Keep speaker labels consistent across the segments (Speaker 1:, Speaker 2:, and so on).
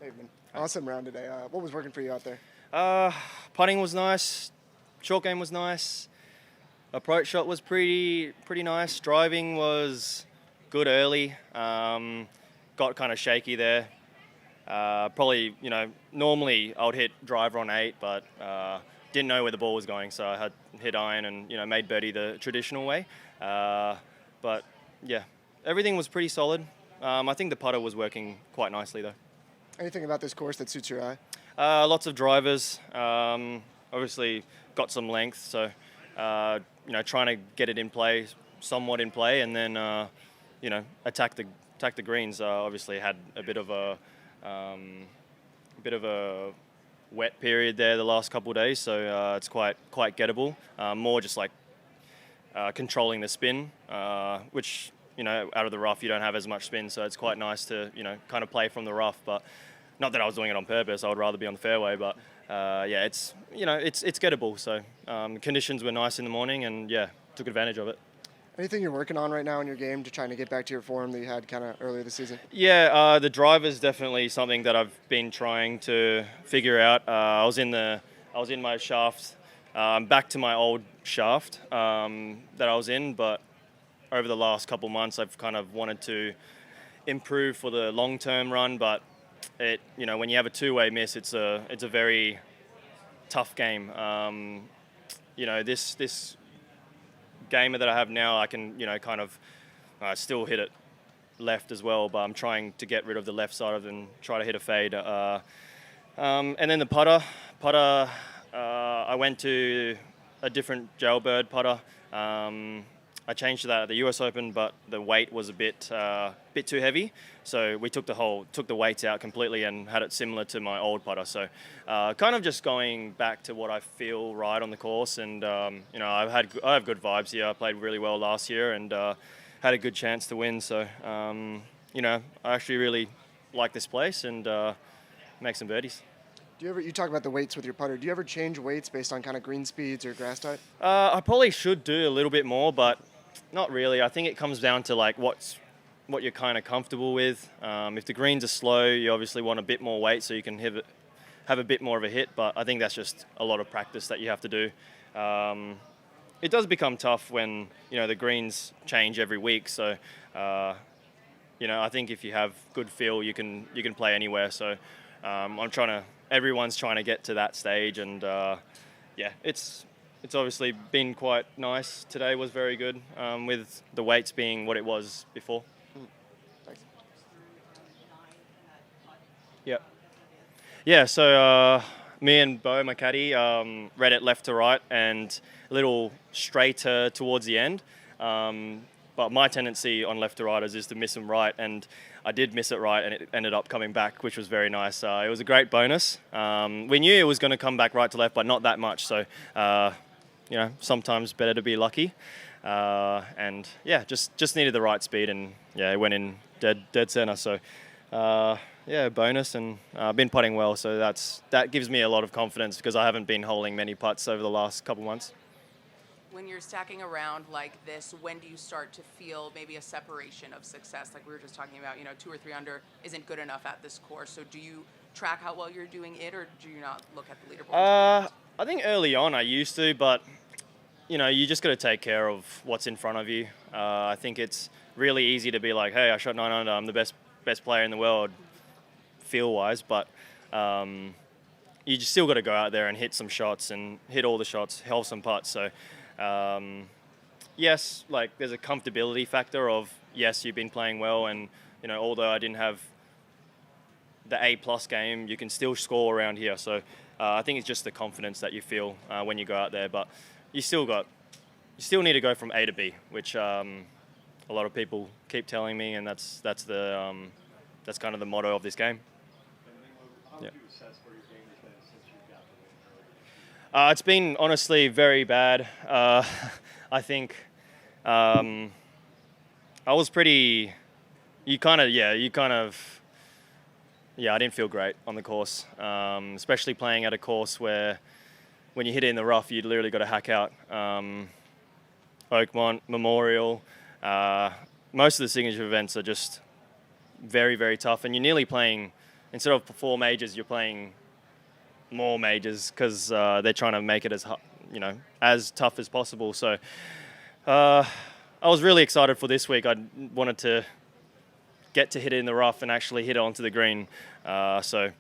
Speaker 1: Hey, man. Awesome round today. What was working for you out there?
Speaker 2: Uh, Putting was nice. Short game was nice. Approach shot was pretty nice. Driving was good early. Got kind of shaky there. Probably, normally I would hit driver on 8, but didn't know where the ball was going, so I had hit iron and, made birdie the traditional way. But, yeah, everything was pretty solid. I think the putter was working quite nicely, though.
Speaker 1: Anything about this course that suits your eye?
Speaker 2: Lots of drivers. Obviously, got some length, so trying to get it in play, somewhat in play, and then attack the greens. Obviously, had a bit of a wet period there the last couple of days, so it's quite gettable. More just like controlling the spin, which out of the rough you don't have as much spin, so it's quite nice to kind of play from the rough, but. Not that I was doing it on purpose. I would rather be on the fairway, but it's gettable. So conditions were nice in the morning, and took advantage of it.
Speaker 1: Anything you're working on right now in your game to trying to get back to your form that you had kind of earlier this season?
Speaker 2: Yeah, the drive is definitely something that I've been trying to figure out. I was in my shaft, back to my old shaft that I was in, but over the last couple months, I've kind of wanted to improve for the long-term run, but when you have a two-way miss, it's a very tough game. This game that I have now, I can kind of still hit it left as well, but I'm trying to get rid of the left side of it and try to hit a fade. And then the putter, I went to a different jailbird putter. I changed that at the US Open, but the weight was a bit too heavy. So we took the weights out completely and had it similar to my old putter. So kind of just going back to what I feel right on the course. And I have good vibes here. I played really well last year and had a good chance to win. So I actually really like this place and make some birdies.
Speaker 1: You talk about the weights with your putter. Do you ever change weights based on kind of green speeds or grass type?
Speaker 2: I probably should do a little bit more, but not really. I think it comes down to like what you're kind of comfortable with. If the greens are slow, you obviously want a bit more weight so you can have a bit more of a hit, but I think that's just a lot of practice that you have to do. It does become tough when, the greens change every week, so I think if you have good feel, you can play anywhere. So everyone's trying to get to that stage, and it's obviously been quite nice. Today was very good, with the weights being what it was before.
Speaker 1: Thanks.
Speaker 2: Yep. Yeah, so me and Bo, my caddy, read it left to right and a little straighter towards the end. But my tendency on left to righters is to miss them right, and I did miss it right, and it ended up coming back, which was very nice. It was a great bonus. We knew it was going to come back right to left, but not that much. So, sometimes better to be lucky. And just needed the right speed, and it went in dead center. So, bonus, and I've been putting well, so that gives me a lot of confidence because I haven't been holding many putts over the last couple months.
Speaker 3: When you're stacking around like this, when do you start to feel maybe a separation of success? Like we were just talking about, 2 or 3 under isn't good enough at this course. So do you track how well you're doing it, or do you not look at the leaderboard?
Speaker 2: I think early on I used to, but you just got to take care of what's in front of you. I think it's really easy to be like, hey, I shot 9 under, I'm the best player in the world, feel-wise, but you just still got to go out there and hit some shots and hit all the shots, hold some putts. So. Yes, like there's a comfortability factor of, yes, you've been playing well, and although I didn't have the A+ game, you can still score around here. So I think it's just the confidence that you feel when you go out there, but you still need to go from A to B, which a lot of people keep telling me, and that's kind of the motto of this game. Yeah. It's been honestly very bad. I think I was pretty. I didn't feel great on the course, especially playing at a course where when you hit it in the rough, you literally got to hack out. Oakmont, Memorial, most of the signature events are just very, very tough, and you're nearly playing instead of 4 majors, you're playing more majors because they're trying to make it as tough as possible. So I was really excited for this week. I wanted to get to hit it in the rough and actually hit it onto the green. So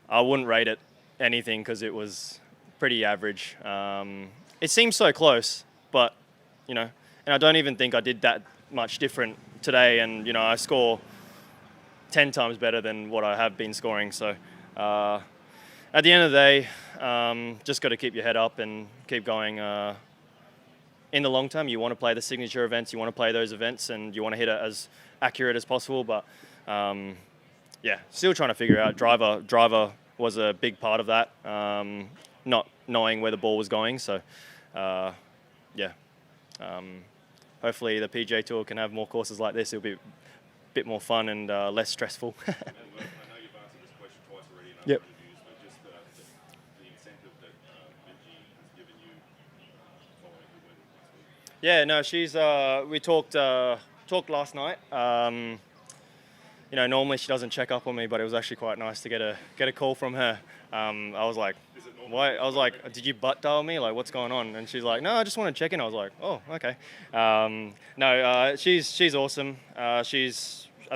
Speaker 2: I wouldn't rate it anything because it was pretty average. It seems so close, but and I don't even think I did that much different today. And I score 10 times better than what I have been scoring. So at the end of the day, just got to keep your head up and keep going. In the long term, you want to play the signature events, you want to play those events, and you want to hit it as accurate as possible. But still trying to figure out. Driver was a big part of that, not knowing where the ball was going. So, hopefully the PGA Tour can have more courses like this. It'll be a bit more fun and less stressful.
Speaker 4: I know you've answered this question twice already in other
Speaker 2: Yep.
Speaker 4: interviews, but just the incentive that Benji has given you following the win last week.
Speaker 2: Yeah, no, she's. We talked last night. Normally she doesn't check up on me, but it was actually quite nice to get a call from her. I was like, why? I was like, did you butt dial me? Like, what's going on? And she's like, no, I just want to check in. I was like, oh, okay. She's awesome. I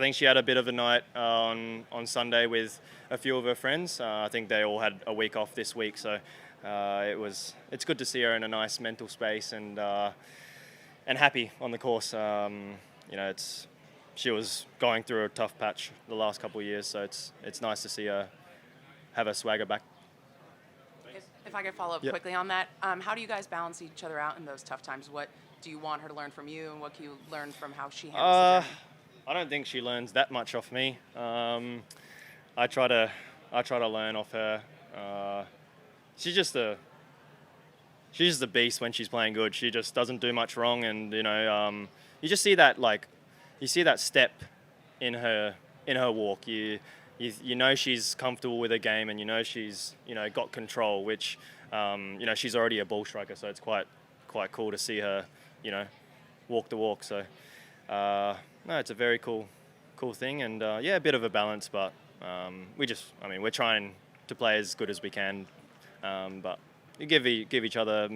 Speaker 2: think she had a bit of a night on Sunday with a few of her friends. I think they all had a week off this week, so it's good to see her in a nice mental space and happy on the course. She was going through a tough patch the last couple of years, so it's nice to see her have her swagger back.
Speaker 3: If I could follow up
Speaker 2: Yep.
Speaker 3: quickly on that, how do you guys balance each other out in those tough times? What do you want her to learn from you, and what can you learn from how she handles the journey?
Speaker 2: I don't think she learns that much off me. I try to learn off her. She's just a beast when she's playing good. She just doesn't do much wrong, and you just see that step in her walk. You know she's comfortable with her game, and she's got control, which she's already a ball striker, so it's quite cool to see her walk the walk. So no, it's a very cool thing, and a bit of a balance, but we're trying to play as good as we can, but you give each other